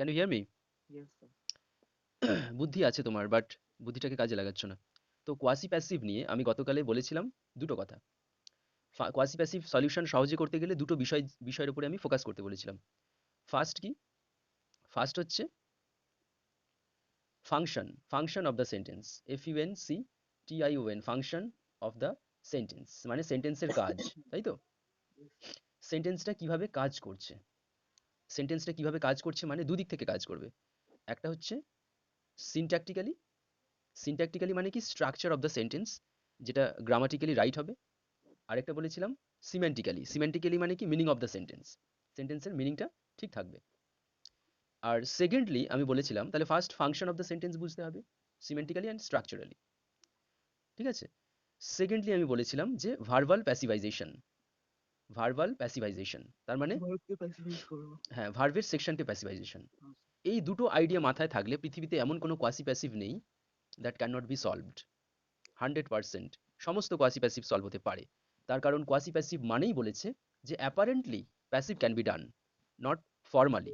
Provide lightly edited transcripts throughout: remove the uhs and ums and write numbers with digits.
Can you hear me? Yes, sir. বুদ্ধি আছে তোমার, বাট বুদ্ধিটাকে কাজে লাগাচ্ছ না। তো কোয়াসি প্যাসিভ নিয়ে আমি গতকালে বলেছিলাম দুটো কথা। কোয়াসি প্যাসিভ সলিউশন সহজে করতে গেলে দুটো বিষয়ের উপরে আমি ফোকাস করতে বলেছিলাম। ফার্স্ট কি? ফার্স্ট হচ্ছে function of the sentence, FUNCTION, function of the sentence মানে সেন্টেন্সের কাজ, তাই তো? Yes, sir. সেন্টেন্সটা কিভাবে কাজ করছে, সেন্টেন্সটা কিভাবে কাজ করছে মানে দুদিক থেকে কাজ করবে। একটা হচ্ছে সিনট্যাকটিক্যালি, সিনট্যাকটিক্যালি মানে কি স্ট্রাকচার অফ দ্য সেন্টেন্স, যেটা গ্রামাটিক্যালি রাইট হবে। আরেকটা বলেছিলাম সিমেন্টিক্যালি, সিমেন্টিক্যালি মানে কি মিনিং অফ দ্য সেন্টেন্স, সেন্টেন্সের মিনিংটা ঠিক থাকবে। আর সেকেন্ডলি আমি বলেছিলাম তাহলে first function of the sentence বুঝতে হবে সিমেন্টিক্যালি অ্যান্ড স্ট্রাকচারালি, ঠিক আছে? সেকেন্ডলি আমি বলেছিলাম যে ভার্বাল প্যাসিভাইজেশন, ভার্বাল প্যাসিভাইজেশন তার মানে ভারতকে প্যাসিফাইজ করবো। হ্যাঁ ভার্বের সেকশনকে প্যাসিভাইজেশন। হ্যাঁ, এই দুটো আইডিয়া মাথায় থাকলে পৃথিবীতে এমন কোনো কোয়াসি প্যাসিভ নেই that can not be solved. 100% সমস্ত কোয়াসি প্যাসিভ সলভ হতে পারে। তার কারণ কোয়াসি প্যাসিভ মানেই বলেছে যে apparently passive can be done, not formally.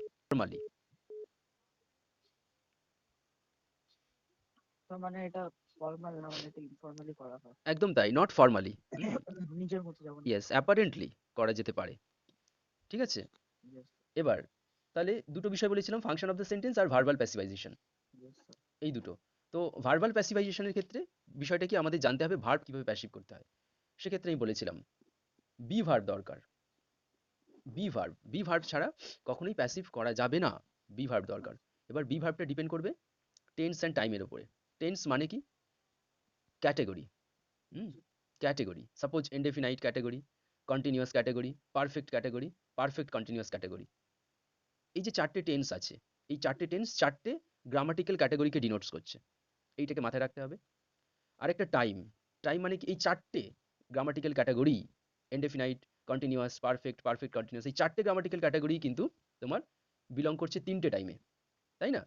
তার মানে এটা ফর্মাল না, মানে এটা ইনফর্মালি করা হয়। একদম তাই, নট ফর্মালি। নিজের মতো যেমন। ইয়েস, অ্যাপারেন্টলি করা যেতে পারে, ঠিক আছে? Yes, এবার তাহলে দুটো বিষয় বলেছিলাম, ফাংশন অফ দ্য সেন্টেন্স আর ভার্বাল প্যাসিভাইজেশন, yes, sir. এই দুটো। তো ভার্বাল প্যাসিভাইজেশনের ক্ষেত্রে বিষয়টা কি আমাদের জানতে হবে ভার্ব কিভাবে প্যাসিভ করতে হয়। সেক্ষেত্রে আমি বলেছিলাম বি ভার্ব দরকার, বি ভার্ব ছাড়া কখনোই প্যাসিভ করা যাবে না, বি ভার্ব দরকার। এবার বি ভার্বটা ডিপেন্ড করবে টেন্স অ্যান্ড টাইমের উপরে। টেন্স মানে কি category, hmm, category, suppose indefinite category, continuous category, perfect category, perfect continuous category. এই যে চারটে টেন্স আছে, এই চারটে টেন্স চারটে গ্রামাটিক্যাল ক্যাটেগরিকে ডিনোটস করছে, এইটাকে মাথায় রাখতে হবে। আরেকটা টাইম, টাইম মানে কি এই চারটে grammatical category, indefinite, continuous, perfect, perfect continuous, এই চারটে গ্রামাটিক্যাল ক্যাটাগরি কিন্তু তোমার বিলং করছে তিনটে টাইমে, তাই না?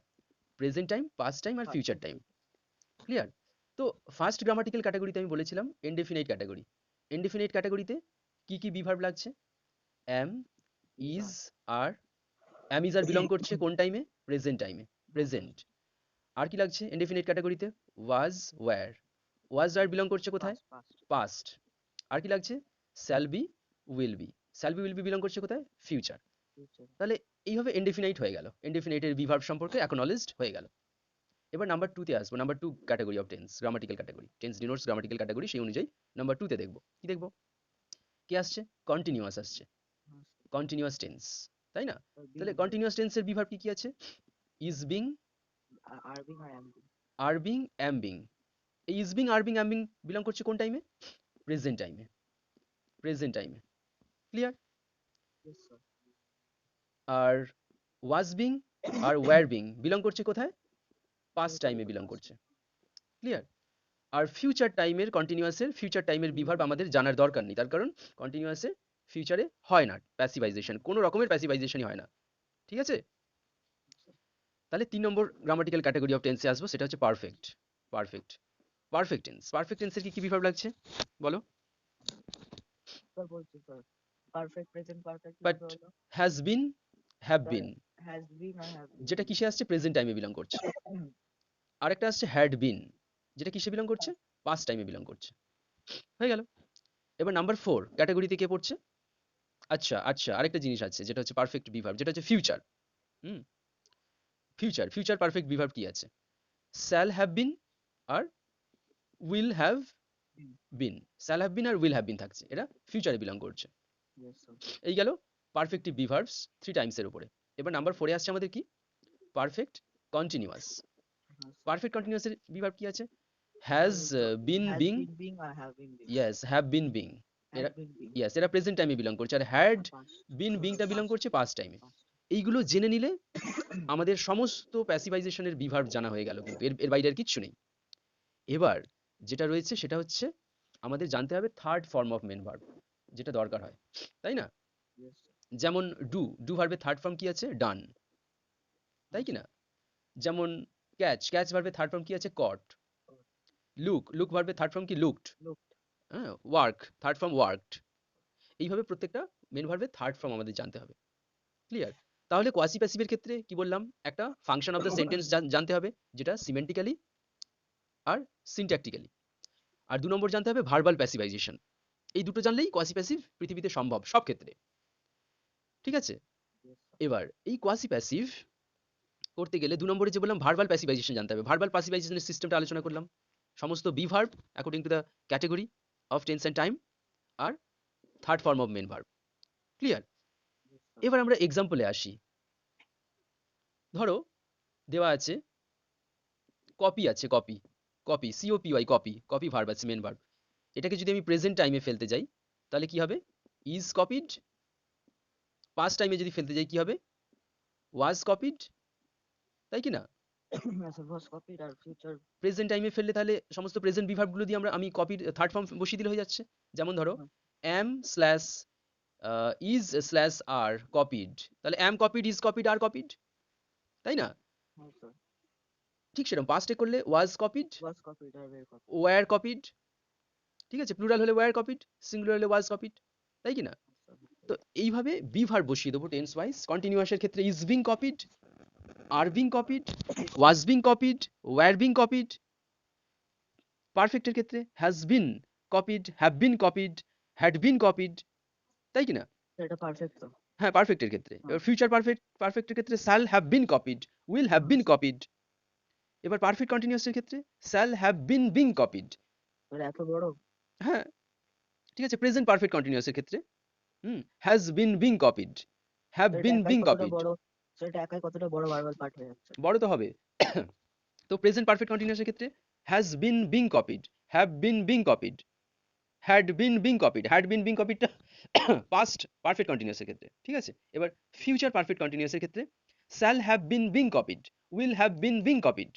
প্রেজেন্ট টাইম, পাস্ট টাইম আর ফিউচার টাইম। ক্লিয়ার? তো ফার্স্ট গ্রামাটিক্যাল ক্যাটাগরিতে আমি বলেছিলাম ইনডেফিনাইট ক্যাটাগরি। ইনডেফিনাইট ক্যাটাগরিতে কি কি বিভার্ব লাগছে? Am, Is is, are. Are. Am is are belong করছে কোন টাইমে? প্রেজেন্ট টাইমে, Yes, প্রেজেন্ট। আর কি লাগছে ইনডেফিনিট ক্যাটাগরিতে? ওয়াজ, ওয়্যার। ওয়াজ আর বিলং করছে কোথায়? past, past, past. আর কি লাগছে? Shall be, will be. Shall be will be belong করছে কোথায়? ফিউচার। future. তাহলে এইভাবে ইনডেফিনাইট হয়ে গেল, ইনডেফিনাইটের বিভার্ব সম্পর্কে অ্যাকনলেজড হয়ে গেল। এবার নাম্বার টুতে আসবো, number two category of tense, grammatical category, tense denotes grammatical category, সেই অনুযায়ী নাম্বার টুতে দেখবো কি দেখবো, কি আসছে? কন্টিনিউয়াস আসছে, Yes, কন্টিনিউয়াস টেন্স, তাই না? sir. তাহলে Being, কন্টিনিউয়াস টেন্সের বিভার্ব কি কি আছে? Is being, are being, I am being. Are being, am being. এই is being, are being, am being belong করছে কোন টাইমে? প্রেজেন্ট টাইমে, প্রেজেন্ট টাইমে। ক্লিয়ার? Yes, sir. আর ওয়াজ বিং আর ওয়্যার বিং বিলং করছে কোথায়? পাস্ট Future টাইমে to বিলং past. করছে। ক্লিয়ার? আর ফিউচার টাইমের কন্টিনিউয়াসের ফিউচার টাইমের বিভার্ব আমাদের জানার দরকার নেই, তার কারণ কন্টিনিউয়াসে ফিউচারে হয় না প্যাসিভাইজেশন, কোনো রকমের প্যাসিভাইজেশনই হয় না, ঠিক আছে? তাহলে ৩ নম্বর গ্রামাটিক্যাল ক্যাটাগরি অফ টেন্সে আসবো, সেটা হচ্ছে perfect. Perfect, perfect tense. Perfect টেন্সের কি কি বিভার্ব লাগছে বলো? Sir বলছি sir, perfect present perfect but কিভাবে হলো? Has been, have sir, been, has been আর হ্যাভ বিন। যেটা কিসে আসছে? প্রেজেন্ট টাইমে বিলং করছে। আরেকটা আসছে হ্যাড বিন, যেটা কিসে বিলং করছে? পাস্ট টাইমে বিলং করছে। হয়ে গেল। এবার নাম্বার 4 ক্যাটাগরিতে কে পড়ছে? আচ্ছা, আচ্ছা, আরেকটা জিনিস আছে যেটা হচ্ছে পারফেক্ট বিভার্ব, যেটা হচ্ছে future. Hmm, future, future perfect be verb কি আছে? শ্যাল হ্যাভ বিন আর will have been. Shall have been আর উইল হ্যাভ বিন থাকছে, এটা ফিউচারে বিলং করছে। Yes, sir. এই গেল পারফেক্টিভ বিভার্বস 3 টাইমসের উপরে। এবার নাম্বার 4 এ আসছে আমাদের কি? Perfect continuous. Yes, sir. Perfect continuous এর বিভার্ব কি আছে? Has been Has being, been being or have been being. Yes, have been being. এরা, Had been being ইয়েস, এরা প্রেজেন্ট টাইমে বিলং করছে। আর হ্যাড or past. বিন বিংটা বিলং Past, করছে পাস্ট টাইমে। past. এইগুলো জেনে নিলে আমাদের সমস্ত প্যাসিভাইজেশনের বিভার্ব জানা হয়ে গেল, কিন্তু এর এর বাইরে আর কিচ্ছু নেই। এবার যেটা রয়েছে সেটা হচ্ছে আমাদের জানতে হবে third form of main verb, যেটা দরকার হয়, তাই না? Yes, sir. যেমন ডু, ডু ভার্বের থার্ড ফর্ম কি আছে? ডান, তাই Yes, কি sir. না? যেমন ক্যাচ, ক্যাচ ভার্বের থার্ড ফর্ম কি আছে? কট। লুক, লুক ভার্বের থার্ড ফর্ম কি? লুকড। Look. হ্যাঁ, ওয়ার্ক, থার্ড ফর্ম ওয়ার্কড। এইভাবে প্রত্যেকটা মেন ভার্বের থার্ড ফর্ম আমাদের জানতে হবে। ক্লিয়ার? তাহলে কোয়াসি প্যাসিভের ক্ষেত্রে কি বললাম, একটা ফাংশন অফ দ্য সেন্টেন্স জানতে হবে, যেটা সিমেন্টিক্যালি আর সিনট্যাকটিক্যালি। আর 2 নম্বর জানতে হবে ভার্বাল প্যাসিভাইজেশন। এই দুটো জানলেই কোয়াসি প্যাসিভ পৃথিবীতে সম্ভব সব ক্ষেত্রে। ঠিক আছে? Yes, sir. এবার এই কোয়াসি প্যাসিভ করতে গেলে 2 নম্বরে যে বললাম ভার্বাল প্যাসিভাইজেশন জানতে হবে। ভার্বাল প্যাসিভাইজেশনের সিস্টেমটা আলোচনা করলাম। সমস্ত be verb according to the category of tense and time, আর third form of main verb. Clear? Yes, sir. এবার আমরা এক্সাম্পলে আসি। ধরো দেওয়া আছে কপি আছে, copy, copy, C O P Y, copy, copy verb আছে, মেন ভার্ব। এটাকে যদি আমি প্রেজেন্ট টাইমে ফেলতে যাই তাহলে কি হবে? Is copied. পাস্ট টাইমে যদি ফেলতে যাই কি হবে? Was copied. তাই কি না? Yes, sir. Was copied আর future. প্রেজেন্ট টাইমে ফেললে তাহলে সমস্ত প্রেজেন্ট বিভার্বগুলো দিয়ে আমি কপির থার্ড ফর্ম বসিয়ে দিলে হয়ে যাচ্ছে। যেমন ধরো am slash is slash are copied, তাহলে am copied, is copied, are copied. তাই না? Yes, sir. ঠিক সেরকম পাস্টে করলে ওয়াজ কপিড, Was copied আর were copied. Were copied. ঠিক আছে? প্লুরাল হলে ওয়্যার কপিড, সিঙ্গুলার হলে ওয়াজ কপিড। তাই কি না? Yes, sir. তো এইভাবে বি ভার্ব বসিয়ে দেবো টেন্স ওয়াইজ। কন্টিনিউয়াসের ক্ষেত্রে is being copied, are being copied, was being copied, were being copied. পারফেক্টের ক্ষেত্রে has been copied, have been copied, had been copied. তাই কি না? এটা পারফেক্ট তো। হ্যাঁ, পারফেক্টের ক্ষেত্রে। এবার ফিউচার পারফেক্টের ক্ষেত্রে shall have been copied, will have been copied. এবার পারফেক্ট কন্টিনিউয়াসের ক্ষেত্রে shall have been being copied. এটা এত বড়। হ্যাঁ, ঠিক আছে। প্রেজেন্ট পারফেক্ট কন্টিনিউয়াসের ক্ষেত্রে has been being copied, have এটা বিন একাই বিং কতটা কপিড। বড়, সেটা একাই কতটা বড় ভার্বাল পার্ট হয়ে যাচ্ছে। বড় তো হবে। তো প্রেজেন্ট পারফেক্ট কন্টিনিউয়াসের ক্ষেত্রে has been being copied, have been being copied, had been being copied. Had been being কপিডটা পাস্ট পারফেক্ট কন্টিনিউয়াসের ক্ষেত্রে। ঠিক আছে? এবার ফিউচার পারফেক্ট কন্টিনিউয়াসের ক্ষেত্রে shall have been being copied, will have been being copied.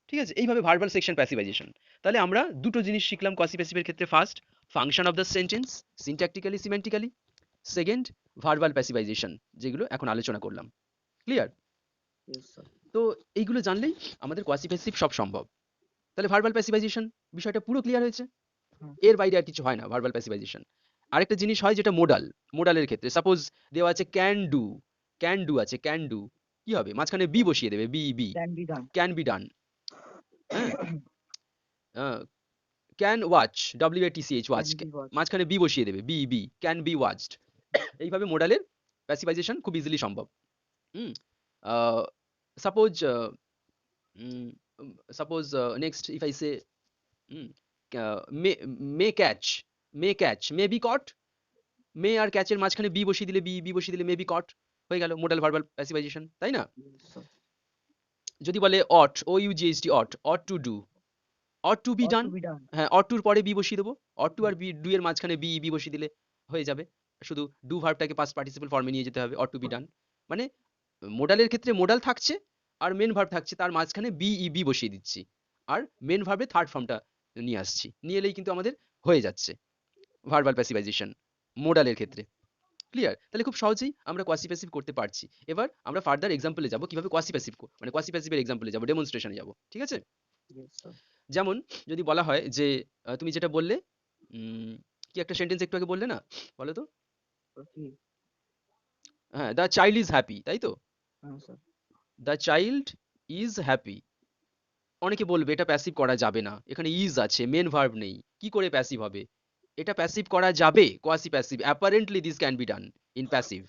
ঠিক আছে? এইভাবে ভার্বাল সেকশন প্যাসিভাইজেশন। তাহলে আমরা দুটো জিনিস শিখলাম কোয়াসি প্যাসিভের ক্ষেত্রে। First, function of the sentence syntactically semantically. Second, verbal passivization, যেগুলো এখন আলোচনা করলাম। ক্লিয়ার? Yes, sir. তো এইগুলো জানলেই আমাদের কোয়াসি প্যাসিভ সব সম্ভব। তাহলে ভার্বাল প্যাসিভাইজেশন বিষয়টা পুরো ক্লিয়ার হয়েছে। হুম। এর বাইরে আর কিছু হয় না ভার্বাল প্যাসিভাইজেশন। আরেকটা জিনিস হয় যেটা মোডাল। মোডালের ক্ষেত্রে সাপোজ দেওয়া আছে ক্যান ডু, ক্যান ডু আছে, ক্যান ডু কি হবে? মাঝখানে বি বসিয়ে দেবে, be be, Can be done. Can be done. হ্যাঁ, can watch, W A T C H, watch, Can be watched. মাঝখানে বি বসিয়ে দেবে, be be, can be watched. এইভাবে মোডালের প্যাসিভাইজেশন খুব ইজিলি সম্ভব। Hmm, suppose suppose next if I say may, may catch, may catch, may be caught. May আর ক্যাচের মাঝখানে বি বসিয়ে দিলে, বি বি বসিয়ে দিলে মে বি কট হয়ে গেল মোডাল ভার্বাল প্যাসিভাইজেশন। তাই না? Yes, sir. যদি বলে ought, O U G H T, ought, ought to do, ought to be Ought done. to be done. হ্যাঁ, অট টুর পরে বি বসিয়ে দেবো। অট টু আর বি, ডু এর মাঝখানে বি বি বসিয়ে দিলে হয়ে যাবে। শুধু ডু ভার্বটাকে পাস্ট পার্টিসিপল ফর্মে নিয়ে যেতে হবে, অট টু বি ডান। মানে মোডালের ক্ষেত্রে মোডাল থাকছে আর মেন ভার্ব থাকছে, তার মাঝখানে বি ই বি বসিয়ে দিচ্ছি, আর মেন ভার্বে থার্ড ফর্মটা নিয়ে আসছি। নিয়ে এলেই কিন্তু আমাদের হয়ে যাচ্ছে ভার্বাল প্যাসিভাইজেশন মোডালের ক্ষেত্রে। ক্লিয়ার? তাহলে খুব সহজেই আমরা কোয়াসি প্যাসিভ করতে পারছি। এবার আমরা ফার্দার এক্সাম্পলে যাব কিভাবে কোয়াসি প্যাসিভ, মানে কোয়াসি প্যাসিভের এক্সাম্পলে যাব, ডেমনস্ট্রেশনে যাব। ঠিক আছে? Yes, sir. যেমন যদি বলা হয় যে তুমি যেটা বললে, কি একটা সেন্টেন্স একটু আগে বললে না, বলো তো? Okay. হ্যাঁ, দ্য চাইল্ড ইজ হ্যাপি, তাই তো? Sir. The child is happy. অনেকে বলবে এটা প্যাসিভ করা যাবে না, এখানে ইজ আছে, মেন ভার্ব নেই, কি করে প্যাসিভ হবে? এটা প্যাসিভ করা যাবে, quasi passive. Apparently this can be done in passive.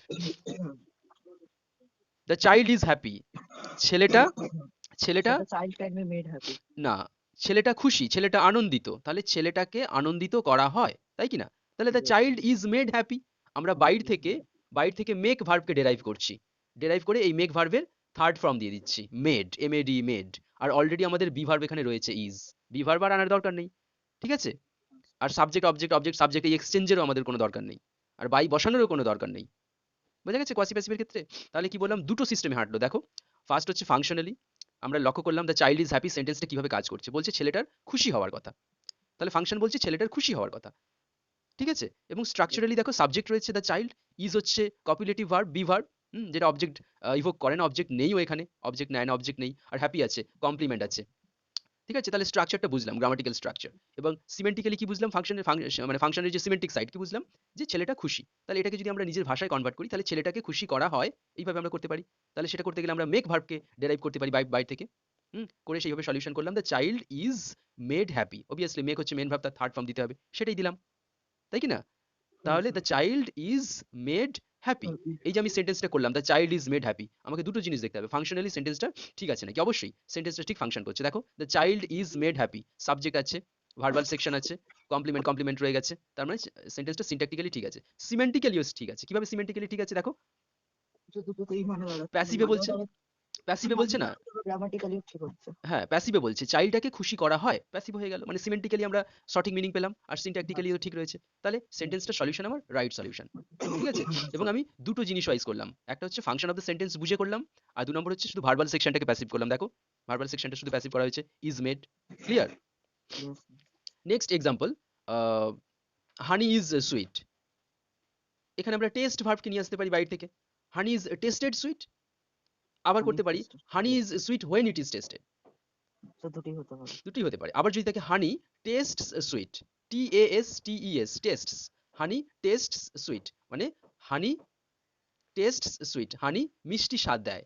The child is happy, ছেলেটা, ছেলেটা But the child can be made happy. না, ছেলেটা খুশি, ছেলেটা আনন্দিত, তাহলে ছেলেটাকে আনন্দিত করা হয়, তাই কি না? তাহলে the Yes. Child is made happy. আমরা বাইর থেকে মেক ভার্বকে ডেরাইভ করছি, ডেরাইভ করে এই মেক ভার্বের থার্ড ফর্ম দিয়ে দিচ্ছি, made, M A D, made. আর অলরেডি আমাদের বি ভার্ব এখানে রয়েছে, ইজ। বি ভার্ব আর আনার দরকার নেই। ঠিক আছে? আর সাবজেক্ট অবজেক্ট, অবজেক্ট সাবজেক্ট, এই এক্সচেঞ্জেরও আমাদের কোনো দরকার নেই, আর বাই বসানোরও কোনো দরকার নেই। বোঝা গেছে কোয়াসি প্যাসিভের ক্ষেত্রে? তাহলে কি বললাম, দুটো সিস্টেমে হাঁটলো দেখো। ফার্স্ট হচ্ছে ফাংশনালি, আমরা লক্ষ্য করলাম দ্য চাইল্ড ইজ হ্যাপি সেন্টেন্সটা কিভাবে কাজ করছে। বলছে ছেলেটার খুশি হওয়ার কথা, তাহলে ফাংশন বলছে ছেলেটার খুশি হওয়ার কথা। ঠিক আছে? এবং স্ট্রাকচারালি দেখো সাবজেক্ট রয়েছে দ্য চাইল্ড, ইজ হচ্ছে কপিলেটিভ ভার্ব, বি ভার্ব, যেটা অবজেক্ট ইভোক করে না, অবজেক্ট নেইও এখানে, অবজেক্ট নেয় না, অবজেক্ট নেই। আর হ্যাপি আছে, কমপ্লিমেন্ট আছে। ঠিক আছে? তাহলে স্ট্রাকচারটা বুঝলাম, গ্রামাটিক্যাল স্ট্রাকচার। এবং সিমেন্টিক্যালি কি বুঝলাম? মানে ফাংশনের যে সিমেন্টিক সাইড কি বুঝলাম? যে ছেলেটা খুশি। তাহলে এটাকে যদি আমরা নিজের ভাষায় কনভার্ট করি, তাহলে ছেলেটাকে খুশি করা হয়, এইভাবে আমরা করতে পারি। তাহলে সেটা করতে গেলে আমরা মেক ভার্বকে ডেরাইভ করতে পারি বাই থেকে। করে সেইভাবে সলিউশন করলাম। The child is made happy. Obviously make হচ্ছে মেইন ভার্ব, তার থার্ড ফর্ম দিতে হবে। সেটাই দিলাম। তাই কি না? Yes, তাহলে sir. The child is made happy. এই যে আমি সেন্টেন্সটা করলাম, the child is made happy, আমাকে দুটো জিনিস দেখতে হবে, ফাংশনালি সেন্টেন্সটা ঠিক আছে নাকি। অবশ্যই সেন্টেন্সটা ঠিক ফাংশন করছে। দেখো, the child is made happy, subject আছে, ভার্বাল সেকশন আছে, কমপ্লিমেন্ট কমপ্লিমেন্ট রয়ে গেছে, তার মানে সেন্টেন্সটা সিনট্যাকটিক্যালি ঠিক আছে, সিমেন্টিক্যালিও ঠিক আছে। কিভাবে সিমেন্টিক্যালি ঠিক আছে দেখো? দুটোতেই মানে প্যাসিভে মানেও বলছে, ধরো প্যাসিভে বলছে না, গ্রামাটিক্যালিও ঠিক হচ্ছে। হ্যাঁ প্যাসিভে বলছে চাইল্ডটাকে খুশি করা হয়, প্যাসিভ হয়ে গেল, মানে সিমেন্টিক্যালি আমরা সঠিক মিনিং পেলাম, আর সিনট্যাকটিক্যালিও ঠিক রয়েছে। তাহলে সেন্টেন্সটা সলিউশন আমার রাইট সলিউশন। ঠিক আছে? এবং আমি দুটো জিনিস ওয়াইজ করলাম, একটা হচ্ছে ফাংশন অফ দ্য সেন্টেন্স বুঝে করলাম, আর 2 নম্বর হচ্ছে শুধু ভার্বাল সেকশনটাকে প্যাসিভ করলাম। দেখো, ভার্বাল সেকশনটা শুধু প্যাসিভ করা হয়েছে, is made. Clear? Yes, next example, honey is sweet. এখানে আমরা টেস্ট ভার্বকে নিয়ে আসতে পারি বাইরে থেকে। হানি ইজ টেস্টেড সুইট। আবার honey করতে পারি taste. Honey Yes, is sweet when it is tested. তো দুটোই হতে পারে। দুটোই হতে পারে। আবার যদি থাকে হানি টেস্টস সুইট, TASTES, টেস্টস, হানি টেস্টস সুইট, মানে হানি টেস্টস সুইট, হানি মিষ্টি স্বাদ দেয়।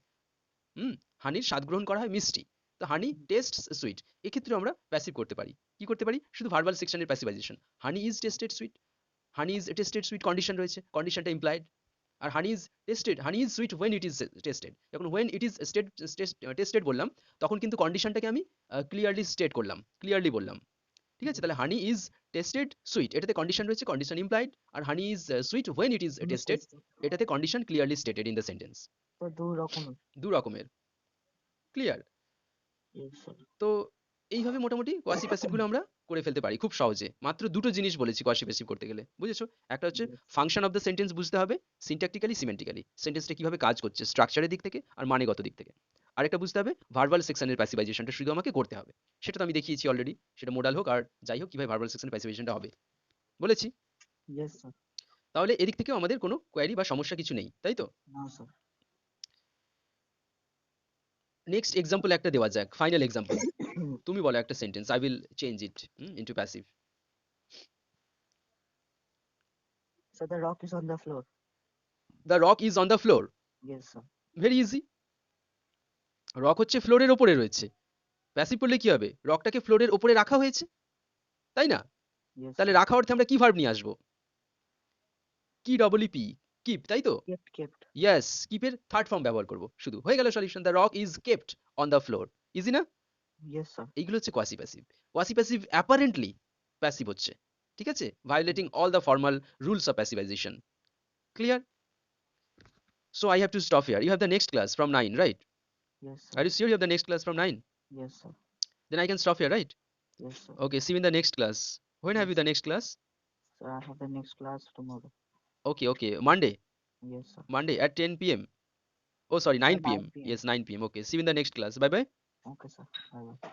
হুম, হানির স্বাদ গ্রহণ করা হয় মিষ্টি। তো হানি টেস্টস সুইট, এক্ষেত্রে আমরা প্যাসিভ করতে পারি। কি করতে পারি? শুধু ভার্বাল সেকশনের passivization. Honey is tasted sweet, honey is tasted sweet condition রয়েছে, কন্ডিশনটা ইমপ্লাইড। আর honey is tasted, honey is sweet when it is tasted. যখন হোয়েন ইট ইজ টেস্টেড বললাম, তখন কিন্তু কন্ডিশনটাকে আমি ক্লিয়ারলি স্টেট করলাম, ক্লিয়ারলি বললাম। ঠিক আছে? তাহলে হানি ইজ টেস্টেড সুইট, এটাতে কন্ডিশন রয়েছে, কন্ডিশন ইমপ্লাইড। আর honey is sweet when it is Honey tasted, taste. এটাতে condition clearly stated in the sentence. তো দুই রকমের। দু রকমের। ক্লিয়ার? Yes, sir. তো এইভাবে মোটামুটি কোয়াসি প্যাসিভ গুলো আমরা করে ফেলতে পারি খুব সহজে। মাত্র দুটো জিনিস বলেছি কোয়াসি প্যাসিভ করতে গেলে, বুঝেছো? একটা হচ্ছে Yes, function of the sentence বুঝতে হবে, সিনট্যাকটিক্যালি সিমেন্টিক্যালি সেন্টেন্সটা কিভাবে কাজ করছে স্ট্রাকচারের দিক থেকে আর মানেগত দিক থেকে। আরেকটা বুঝতে হবে ভার্বাল সেকশনের প্যাসিভাইজেশনটা শুধু আমাকে করতে হবে। সেটা তো আমি দেখিয়েছি অলরেডি, সেটা মোডাল হোক আর যাই হোক, কিভাবে ভার্বাল সেকশনের প্যাসিভাইজেশনটা হবে বলেছি। yes, sir. তাহলে এদিক থেকেও আমাদের কোনো কোয়ারি বা সমস্যা কিছু নেই, তাই তো? No, sir. নেক্সট এক্সাম্পল একটা দেওয়া যাক, ফাইনাল এক্সাম্পল। তুমি বলো একটা sentence, I will change it into passive. So the rock is on the floor. The rock is on the floor. Yes, sir. Very easy. Rock হচ্ছে ফ্লোরের ওপরে রয়েছে, প্যাসিভ করলে কি হবে? রকটাকে ফ্লোরের ওপরে রাখা হয়েছে, তাই না? Yes, তাহলে sir. রাখা অর্থে আমরা কি ভার্ব নিয়ে আসবো? কি ডবল পি, কিপ, তাই তো? Kept. ইয়েস, কিপের থার্ড ফর্ম ব্যবহার করব, শুধু হয়ে গেল solution. The rock is kept on the floor. Easy না? Yes, sir. এইগুলো হচ্ছে quasi passive. Quasi passive apparently passive হচ্ছে, ঠিক আছে, violating all the formal rules of passivization. Clear? So I have to stop here, you have the next class from 9, right? Yes, sir. Are you sure you have the next class from 9? Yes, sir. Then I can stop here, right? Yes, sir. Okay, see you in the next class. When have Yes, you the sir. next class? So I have the next class tomorrow. Okay, okay. Monday. Yes, sir. Monday at 10 p.m. Oh, sorry, 9 p.m. 9 p.m. Yes, 9 p.m. Okay. See you in the next class. Bye bye. Okay, sir. Bye bye.